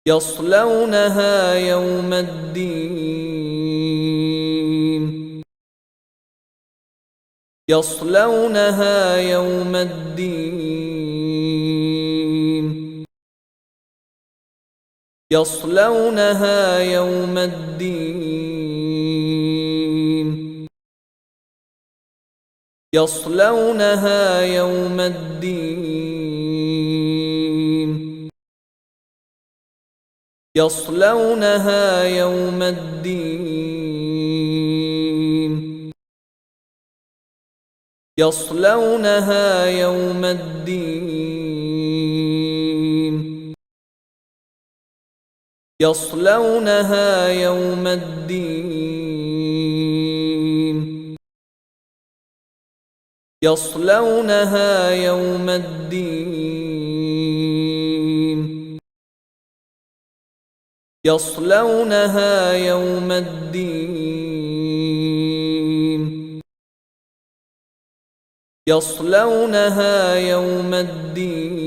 يصلونها يوم الدين يصلونها يوم الدين يصلونها يوم الدين يصلونها يوم الدين يصلونها يوم الدين يصلونها يوم الدين يصلونها يوم الدين يصلونها يوم الدين يصلونها يوم الدين يصلونها يوم الدين